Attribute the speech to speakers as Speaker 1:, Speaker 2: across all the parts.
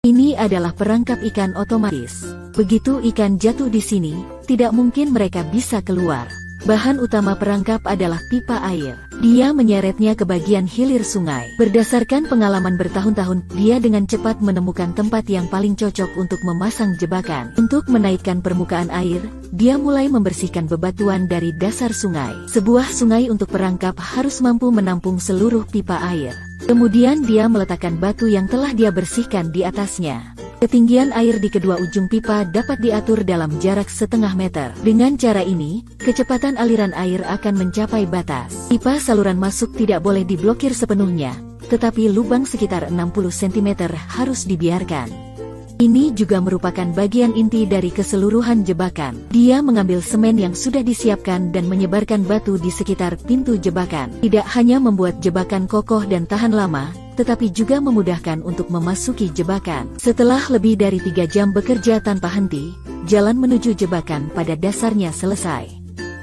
Speaker 1: Ini adalah perangkap ikan otomatis. Begitu ikan jatuh di sini, tidak mungkin mereka bisa keluar. Bahan utama perangkap adalah pipa air. Dia menyeretnya ke bagian hilir sungai. Berdasarkan pengalaman bertahun-tahun, dia dengan cepat menemukan tempat yang paling cocok untuk memasang jebakan. Untuk menaikkan permukaan air, dia mulai membersihkan bebatuan dari dasar sungai. Sebuah sungai untuk perangkap harus mampu menampung seluruh pipa air. Kemudian dia meletakkan batu yang telah dia bersihkan di atasnya. Ketinggian air di kedua ujung pipa dapat diatur dalam jarak setengah meter. Dengan cara ini, kecepatan aliran air akan mencapai batas. Pipa saluran masuk tidak boleh diblokir sepenuhnya, tetapi lubang sekitar 60 cm harus dibiarkan. Ini juga merupakan bagian inti dari keseluruhan jebakan. Dia mengambil semen yang sudah disiapkan dan menyebarkan batu di sekitar pintu jebakan. Tidak hanya membuat jebakan kokoh dan tahan lama, tetapi juga memudahkan untuk memasuki jebakan. Setelah lebih dari 3 jam bekerja tanpa henti, jalan menuju jebakan pada dasarnya selesai.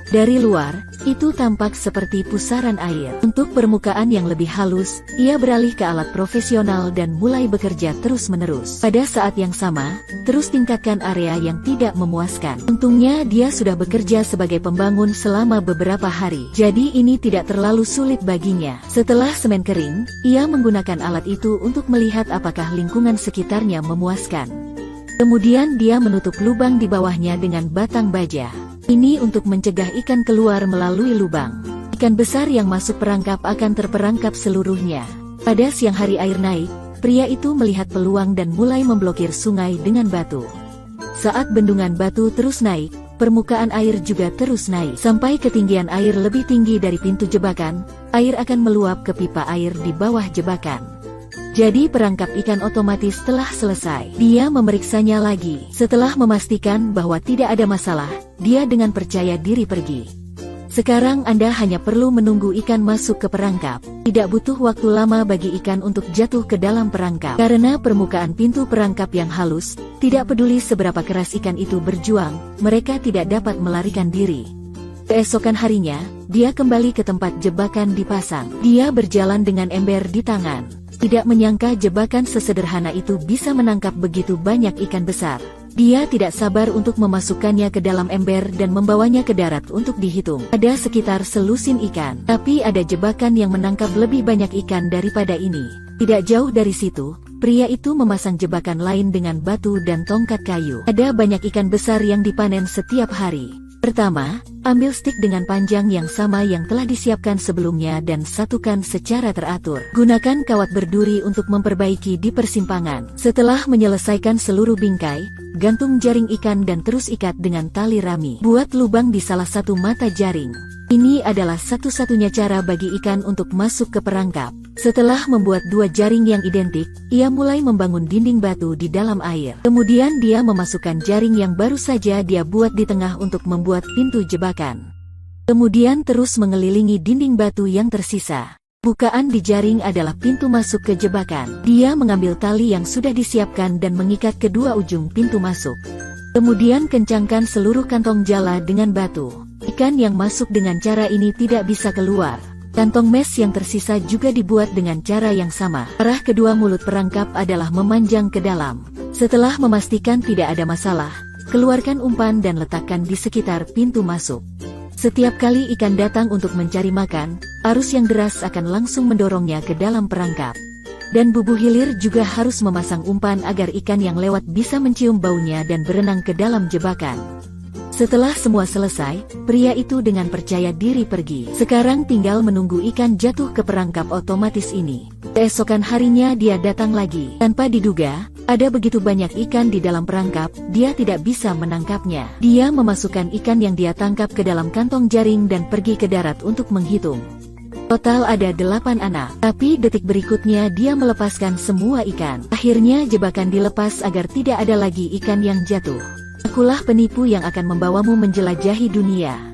Speaker 1: Dari luar, itu tampak seperti pusaran air. Untuk permukaan yang lebih halus, ia beralih ke alat profesional dan mulai bekerja terus-menerus. Pada saat yang sama, terus tingkatkan area yang tidak memuaskan. Untungnya dia sudah bekerja sebagai pembangun selama beberapa hari, jadi ini tidak terlalu sulit baginya. Setelah semen kering, ia menggunakan alat itu untuk melihat apakah lingkungan sekitarnya memuaskan. Kemudian dia menutup lubang di bawahnya dengan batang baja. Ini untuk mencegah ikan keluar melalui lubang. Ikan besar yang masuk perangkap akan terperangkap seluruhnya. Pada siang hari air naik, pria itu melihat peluang dan mulai memblokir sungai dengan batu. Saat bendungan batu terus naik, permukaan air juga terus naik. Sampai ketinggian air lebih tinggi dari pintu jebakan, air akan meluap ke pipa air di bawah jebakan. Jadi perangkap ikan otomatis telah selesai. Dia memeriksanya lagi. Setelah memastikan bahwa tidak ada masalah, dia dengan percaya diri pergi. Sekarang Anda hanya perlu menunggu ikan masuk ke perangkap. Tidak butuh waktu lama bagi ikan untuk jatuh ke dalam perangkap. Karena permukaan pintu perangkap yang halus, tidak peduli seberapa keras ikan itu berjuang, mereka tidak dapat melarikan diri. Keesokan harinya, dia kembali ke tempat jebakan dipasang. Dia berjalan dengan ember di tangan. Tidak menyangka jebakan sesederhana itu bisa menangkap begitu banyak ikan besar. Dia tidak sabar untuk memasukkannya ke dalam ember dan membawanya ke darat untuk dihitung. Ada sekitar selusin ikan, tapi ada jebakan yang menangkap lebih banyak ikan daripada ini. Tidak jauh dari situ, pria itu memasang jebakan lain dengan batu dan tongkat kayu. Ada banyak ikan besar yang dipanen setiap hari. Pertama, ambil stik dengan panjang yang sama yang telah disiapkan sebelumnya dan satukan secara teratur. Gunakan kawat berduri untuk memperbaiki di persimpangan. Setelah menyelesaikan seluruh bingkai, gantung jaring ikan dan terus ikat dengan tali rami. Buat lubang di salah satu mata jaring. Ini adalah satu-satunya cara bagi ikan untuk masuk ke perangkap. Setelah membuat 2 jaring yang identik, ia mulai membangun dinding batu di dalam air. Kemudian dia memasukkan jaring yang baru saja dia buat di tengah untuk membuat pintu jebakan. Kemudian terus mengelilingi dinding batu yang tersisa. Bukaan di jaring adalah pintu masuk ke jebakan. Dia mengambil tali yang sudah disiapkan dan mengikat kedua ujung pintu masuk. Kemudian kencangkan seluruh kantong jala dengan batu. Ikan yang masuk dengan cara ini tidak bisa keluar. Kantong mes yang tersisa juga dibuat dengan cara yang sama. Arah kedua mulut perangkap adalah memanjang ke dalam. Setelah memastikan tidak ada masalah, keluarkan umpan dan letakkan di sekitar pintu masuk. Setiap kali ikan datang untuk mencari makan, arus yang deras akan langsung mendorongnya ke dalam perangkap. Dan bubu hilir juga harus memasang umpan agar ikan yang lewat bisa mencium baunya dan berenang ke dalam jebakan. Setelah semua selesai, pria itu dengan percaya diri pergi. Sekarang tinggal menunggu ikan jatuh ke perangkap otomatis ini. Keesokan harinya dia datang lagi. Tanpa diduga, ada begitu banyak ikan di dalam perangkap, dia tidak bisa menangkapnya. Dia memasukkan ikan yang dia tangkap ke dalam kantong jaring dan pergi ke darat untuk menghitung. Total ada 8 anak, tapi detik berikutnya dia melepaskan semua ikan. Akhirnya jebakan dilepas agar tidak ada lagi ikan yang jatuh. Akulah penipu yang akan membawamu menjelajahi dunia.